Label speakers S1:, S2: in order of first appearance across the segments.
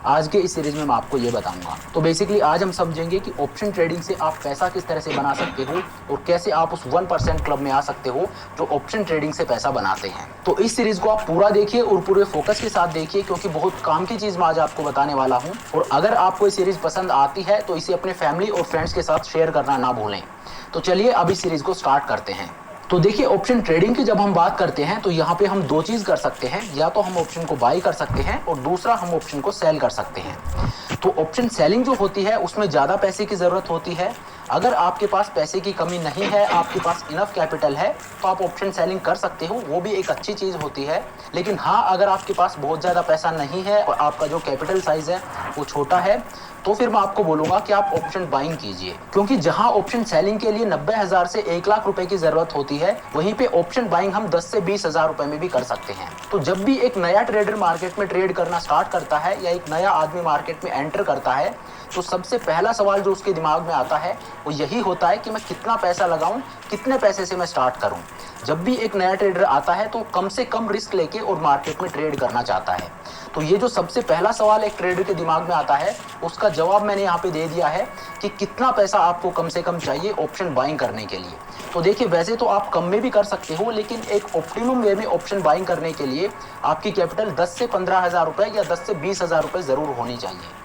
S1: आज के इस सीरीज में मैं आपको ये बताऊंगा। तो बेसिकली आज हम समझेंगे कि ऑप्शन ट्रेडिंग से आप पैसा किस तरह से बना सकते हो और कैसे आप उस 1% क्लब में आ सकते हो जो ऑप्शन ट्रेडिंग से पैसा बनाते हैं। तो इस सीरीज को आप पूरा देखिए और पूरे फोकस के साथ देखिए, क्योंकि बहुत काम की चीज मैं आज आपको बताने वाला हूँ। और अगर आपको ये सीरीज पसंद आती है तो इसे अपने फैमिली और फ्रेंड्स के साथ शेयर करना ना भूलें। तो चलिए अब इस सीरीज को स्टार्ट करते हैं। तो देखिए, ऑप्शन ट्रेडिंग की जब हम बात करते हैं तो यहाँ पे हम दो चीज कर सकते हैं, या तो हम ऑप्शन को बाई कर सकते हैं और दूसरा हम ऑप्शन को सेल कर सकते हैं। तो ऑप्शन सेलिंग जो होती है उसमें ज़्यादा पैसे की ज़रूरत होती है। अगर आपके पास पैसे की कमी नहीं है, आपके पास इनफ कैपिटल है, तो आप ऑप्शन सेलिंग कर सकते हो, वो भी एक अच्छी चीज़ होती है। लेकिन हाँ, अगर आपके पास बहुत ज़्यादा पैसा नहीं है और आपका जो कैपिटल साइज़ है वो छोटा है, तो फिर मैं आपको बोलूँगा कि आप ऑप्शन बाइंग कीजिए। क्योंकि जहाँ ऑप्शन सेलिंग के लिए 90,000 से 1 लाख रुपए की ज़रूरत होती है, वहीं पे ऑप्शन बाइंग हम 10 से 20,000 रुपए में भी कर सकते हैं। तो जब भी एक नया ट्रेडर मार्केट में ट्रेड करना स्टार्ट करता है या एक नया आदमी मार्केट में एंटर करता है, तो सबसे पहला सवाल जो उसके दिमाग में आता है वो यही होता है कि मैं कितना पैसा लगाऊं, कितने पैसे से मैं स्टार्ट करूं। जब भी एक नया ट्रेडर आता है तो कम से कम रिस्क लेके और मार्केट में ट्रेड करना चाहता है। तो ये जो सबसे पहला सवाल एक ट्रेडर के दिमाग में आता है, उसका जवाब मैंने यहाँ पे दे दिया है कि कितना पैसा आपको कम से कम चाहिए ऑप्शन बाइंग करने के लिए। तो देखिए, वैसे तो आप कम में भी कर सकते हो, लेकिन एक ऑप्टिमम वे में ऑप्शन बाइंग करने के लिए आपकी कैपिटल 10 से 15,000 रुपए या 10 से 20,000 रुपए जरूर होनी चाहिए।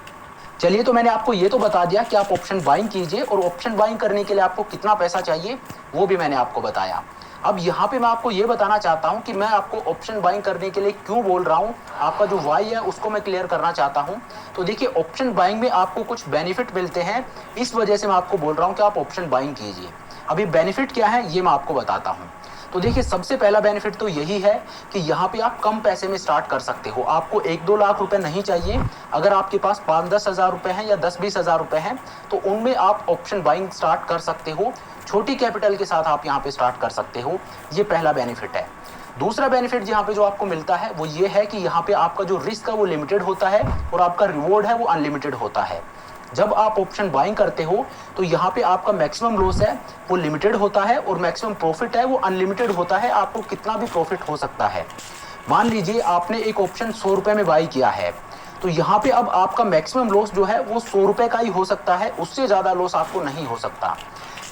S1: चलिए, तो मैंने आपको ये तो बता दिया कि आप ऑप्शन बाइंग कीजिए, और ऑप्शन बाइंग करने के लिए आपको कितना पैसा चाहिए वो भी मैंने आपको बताया। अब यहाँ पे मैं आपको ये बताना चाहता हूँ कि मैं आपको ऑप्शन बाइंग करने के लिए क्यों बोल रहा हूँ, आपका जो वाई है उसको मैं क्लियर करना चाहता हूँ। तो देखिए, ऑप्शन बाइंग में आपको कुछ बेनिफिट मिलते हैं, इस वजह से मैं आपको बोल रहा हूँ कि आप ऑप्शन बाइंग कीजिए। अभी बेनिफिट क्या है ये मैं आपको बताता हूँ। तो देखिए, सबसे पहला बेनिफिट तो यही है कि यहाँ पे आप कम पैसे में स्टार्ट कर सकते हो। आपको 1-2 लाख रुपए नहीं चाहिए। अगर आपके पास 5-10 हज़ार रुपए हैं या 10-20 हज़ार रुपए हैं, तो उनमें आप ऑप्शन बाइंग स्टार्ट कर सकते हो। छोटी कैपिटल के साथ आप यहाँ पे स्टार्ट कर सकते हो। ये पहला बेनिफिट है। दूसरा बेनिफिट यहाँ पे जो आपको मिलता है वो ये है कि यहाँ पे आपका जो रिस्क है वो लिमिटेड होता है और आपका रिवॉर्ड है वो अनलिमिटेड होता है। जब आप ऑप्शन बाइंग करते हो तो यहाँ पे आपका मैक्सिमम लॉस है वो लिमिटेड होता है और मैक्सिमम प्रॉफिट है वो अनलिमिटेड होता है। आपको कितना भी प्रॉफिट हो सकता है। मान लीजिए आपने एक ऑप्शन 100 रुपए में बाई किया है, तो यहाँ पे अब आपका मैक्सिमम लॉस जो है वो 100 रुपए का ही हो सकता है, उससे ज़्यादा लॉस आपको नहीं हो सकता।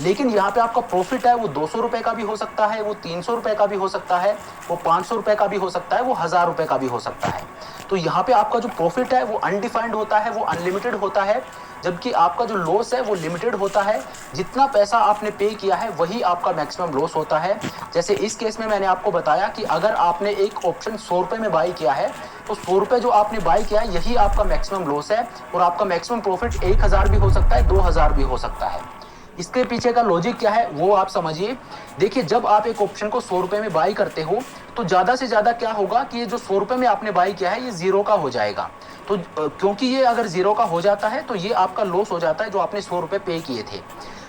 S1: लेकिन यहाँ पे आपका प्रॉफिट है वो 200 रुपए का भी हो सकता है, वो 300 रुपए का भी हो सकता है, वो 500 रुपए का भी हो सकता है, वो 1000 रुपए का भी हो सकता है। तो यहाँ पे आपका जो प्रॉफिट है वो अनडिफाइंड होता है, वो अनलिमिटेड होता है, जबकि आपका जो लॉस है वो लिमिटेड होता है। जितना पैसा आपने पे किया है वही आपका मैक्सिमम लॉस होता है। जैसे इस केस में मैंने आपको बताया कि अगर आपने एक ऑप्शन 100 रुपए में बाई किया है, तो 100 रुपए जो आपने बाई किया है यही आपका मैक्सिमम लॉस है, और आपका मैक्सिमम प्रॉफिट 1000 भी हो सकता है, 2000 भी हो सकता है। इसके पीछे का लॉजिक क्या है वो आप समझिए। देखिए, जब आप एक ऑप्शन को 100 रुपए में बाई करते हो तो ज्यादा से ज्यादा क्या होगा कि ये जो 100 रुपए में आपने बाई किया है ये जीरो का हो जाएगा। तो क्योंकि ये अगर जीरो का हो जाता है तो ये आपका लॉस हो जाता है जो आपने 100 रुपए पे किए थे।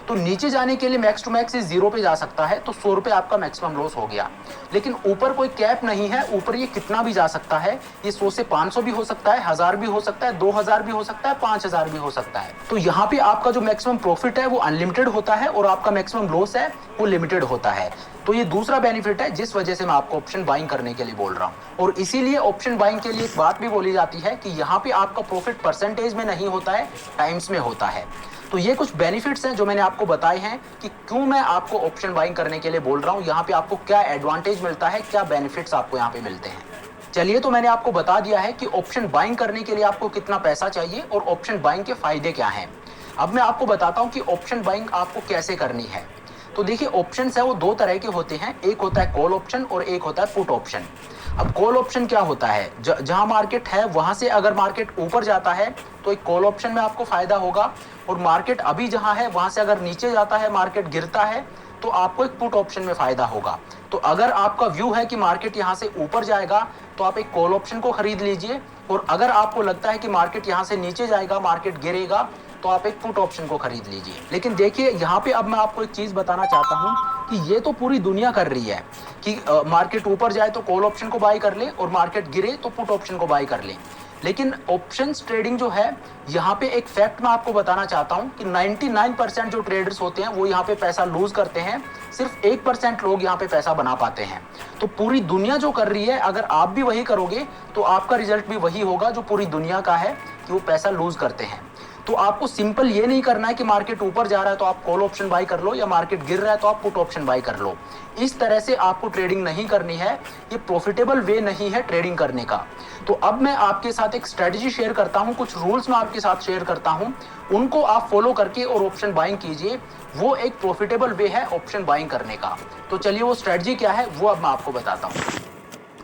S1: तो नीचे जाने के लिए मैक्स टू मैक्स जीरो पे जा सकता है, तो 100 रुपए आपका मैक्सिमम लॉस हो गया। लेकिन ऊपर कोई कैप नहीं है, ऊपर ये कितना भी जा सकता है। ये 100 से 500 भी हो सकता है, 1000 भी हो सकता है, 2000 भी हो सकता है, 5000 भी हो सकता है। तो यहाँ पे आपका जो मैक्सिमम प्रॉफिट है वो अनलिमिटेड होता है और आपका मैक्सिमम लॉस है वो लिमिटेड होता है। तो ये दूसरा बेनिफिट है जिस वजह से मैं आपको ऑप्शन बाइंग करने के लिए बोल रहा हूँ। और इसीलिए ऑप्शन बाइंग के लिए एक बात भी बोली जाती है कि यहाँ पे आपका प्रॉफिट परसेंटेज में नहीं होता है, टाइम्स में होता है। तो ये कुछ बेनिफिट्स हैं जो मैंने आपको बताए हैं कि क्यों मैं आपको ऑप्शन बाइंग करने के लिए बोल रहा हूँ। यहाँ पे आपको क्या एडवांटेज मिलता है, क्या बेनिफिट्स आपको यहाँ पे मिलते हैं। चलिए, तो मैंने आपको बता दिया है कि ऑप्शन बाइंग करने के लिए आपको कितना पैसा चाहिए और ऑप्शन बाइंग के फायदे क्या हैं। अब मैं आपको बताता हूँ कि ऑप्शन बाइंग आपको कैसे करनी है। तो देखिए, ऑप्शंस है वो दो तरह के होते हैं, एक होता है कॉल ऑप्शन और एक होता है पुट ऑप्शन। अब कॉल ऑप्शन क्या होता है, जहां मार्केट है वहां से अगर मार्केट ऊपर जाता है तो एक कॉल ऑप्शन में आपको फायदा होगा, और मार्केट अभी जहां है वहां से अगर नीचे जाता है, मार्केट गिरता है, तो आपको एक पुट ऑप्शन में फायदा होगा। तो अगर आपका व्यू है कि मार्केट यहां से ऊपर जाएगा तो आप एक कॉल ऑप्शन को खरीद लीजिए, और अगर आपको लगता है कि मार्केट यहां से नीचे जाएगा, मार्केट गिरेगा, तो आप एक पुट ऑप्शन को खरीद लीजिए। लेकिन देखिए, यहाँ पे अब मैं आपको एक चीज बताना चाहता हूँ कि ये तो पूरी दुनिया कर रही है कि मार्केट ऊपर जाए तो कॉल ऑप्शन को बाय कर ले और मार्केट गिरे तो पुट ऑप्शन को बाय कर ले। लेकिन ऑप्शंस ट्रेडिंग जो है, यहाँ पे एक फैक्ट मैं आपको बताना चाहता हूँ कि 99% जो ट्रेडर्स होते हैं वो यहाँ पे पैसा लूज करते हैं, सिर्फ 1% लोग यहाँ पे पैसा बना पाते हैं। तो पूरी दुनिया जो कर रही है, अगर आप भी वही करोगे तो आपका रिजल्ट भी वही होगा जो पूरी दुनिया का है, कि वो पैसा लूज करते हैं। तो आपको सिंपल ये नहीं करना है कि मार्केट ऊपर जा रहा है तो आप कॉल ऑप्शन बाय कर लो, या मार्केट गिर रहा है तो आप पुट ऑप्शन बाय कर लो। इस तरह से आपको ट्रेडिंग नहीं करनी है, ये प्रॉफिटेबल वे नहीं है ट्रेडिंग करने का। तो अब मैं आपके साथ एक स्ट्रेटजी शेयर करता हूं, कुछ रूल्स मैं आपके साथ शेयर करता हूं, उनको आप फॉलो करके और ऑप्शन बाइंग कीजिए। वो एक प्रॉफिटेबल वे है ऑप्शन बाइंग करने का। तो चलिए वो स्ट्रेटजी क्या है वो अब मैं आपको बताता हूं।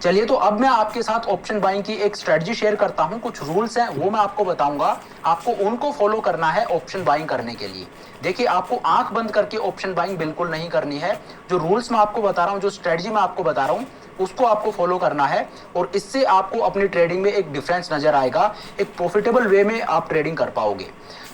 S1: चलिए तो अब मैं आपके साथ ऑप्शन बाइंग की एक स्ट्रेटजी शेयर करता हूं, कुछ रूल्स हैं वो मैं आपको बताऊंगा, आपको उनको फॉलो करना है ऑप्शन बाइंग करने के लिए। देखिए, आपको आंख बंद करके ऑप्शन बाइंग बिल्कुल नहीं करनी है। जो रूल्स मैं आपको बता रहा हूं, जो स्ट्रेटजी मैं आपको बता रहा हूं, उसको आपको फॉलो करना है, और इससे आपको अपनी ट्रेडिंग में एक डिफरेंस नजर आएगा, एक प्रॉफिटेबल वे में आप ट्रेडिंग कर पाओगे।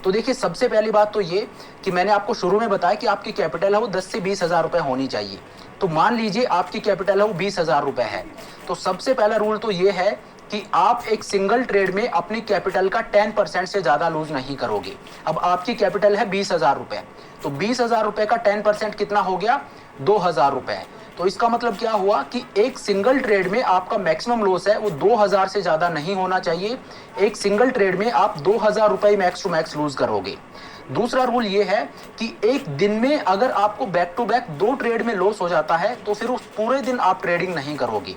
S1: तो देखिए, सबसे पहली बात तो ये कि मैंने आपको शुरू में बताया कि आपकी कैपिटल है वो 10 से 20 हजार रुपए होनी चाहिए। तो मान लीजिए आपकी कैपिटल है वो 20 हजार रुपए है, तो सबसे पहला रूल तो ये है कि आप एक सिंगल ट्रेड में अपनी कैपिटल का 10% से ज्यादा लूज नहीं करोगे। अब आपकी कैपिटल है 20 हजार रुपए, तो 20 हजार रुपए का 10% कितना हो गया, 2,000 रुपए। तो इसका मतलब क्या हुआ कि एक सिंगल ट्रेड में आपका मैक्सिमम लॉस है वो 2,000 से ज्यादा नहीं होना चाहिए। एक सिंगल ट्रेड में आप 2,000 रुपए मैक्स टू मैक्स लूज करोगे। दूसरा रूल ये है कि एक दिन में अगर आपको बैक टू बैक 2 ट्रेड में लॉस हो जाता है तो फिर उस पूरे दिन आप ट्रेडिंग नहीं करोगे।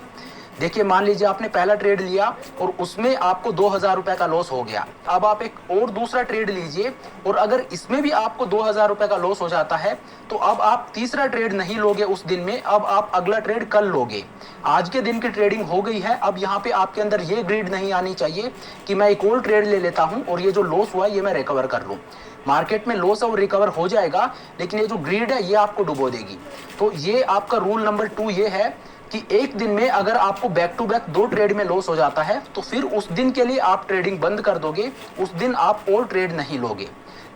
S1: देखिए, मान लीजिए आपने पहला ट्रेड लिया और उसमें आपको 2,000 रुपए का लॉस हो गया। अब आप एक और दूसरा ट्रेड लीजिए, और अगर इसमें भी आपको 2,000 रुपए का लॉस हो जाता है तो अब आप तीसरा ट्रेड नहीं लोगे उस दिन में, अब आप अगला ट्रेड कल लोगे। आज के दिन की ट्रेडिंग हो गई है। अब यहाँ पे आपके अंदर ये ग्रीड नहीं आनी चाहिए कि मैं एक और ट्रेड ले लेता हूँ और ये जो लॉस हुआ ये मैं रिकवर कर लूँ। मार्केट में लॉस और रिकवर हो जाएगा, लेकिन ये जो ग्रीड है ये आपको डुबो देगी। तो ये आपका रूल नंबर 2 ये है कि एक दिन में अगर आपको बैक टू बैक 2 ट्रेड में लॉस हो जाता है तो फिर उस दिन के लिए आप ट्रेडिंग बंद कर दोगे, उस दिन आप और ट्रेड नहीं लोगे।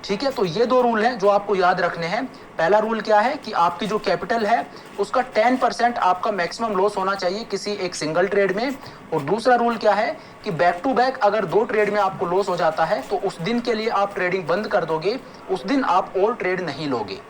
S1: ठीक है, तो ये 2 रूल हैं जो आपको याद रखने हैं। पहला रूल क्या है कि आपकी जो कैपिटल है उसका 10% आपका मैक्सिमम लॉस होना चाहिए किसी एक सिंगल ट्रेड में। और दूसरा रूल क्या है कि बैक टू बैक अगर 2 ट्रेड में आपको लॉस हो जाता है तो उस दिन के लिए आप ट्रेडिंग बंद कर दोगे, उस दिन आप और ट्रेड नहीं लोगे।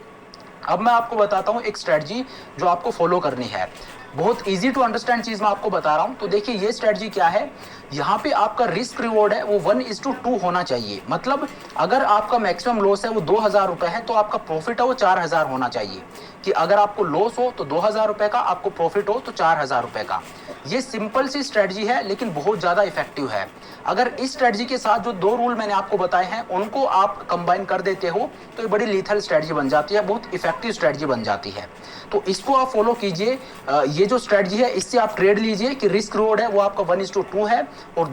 S1: अब मैं आपको बताता हूं एक स्ट्रेटजी जो आपको फॉलो करनी है। बहुत इजी टू अंडरस्टैंड चीज मैं आपको बता रहा हूं। तो देखिए, ये स्ट्रेटजी क्या है, यहाँ पे आपका रिस्क रिवॉर्ड है वो 1:2 होना चाहिए। मतलब अगर आपका मैक्सिमम लॉस है वो 2,000 रुपए है तो आपका प्रॉफिट है वो 4,000 होना चाहिए। कि अगर आपको लॉस हो तो 2,000 रुपए का, आपको प्रॉफिट हो तो 4,000 रुपए का। ये सिंपल सी स्ट्रेटजी है लेकिन बहुत ज्यादा इफेक्टिव है। अगर इस स्ट्रेटजी के साथ जो 2 रूल मैंने आपको बताए हैं उनको आप कंबाइन कर देते हो तो ये बड़ी लीथल स्ट्रेटजी बन जाती है, बहुत इफेक्टिव स्ट्रेटजी बन जाती है। तो इसको आप फॉलो कीजिए। ये जो स्ट्रेटजी है इससे आप ट्रेड लीजिए कि रिस्क रिवॉर्ड है वो आपका 1:2 है, और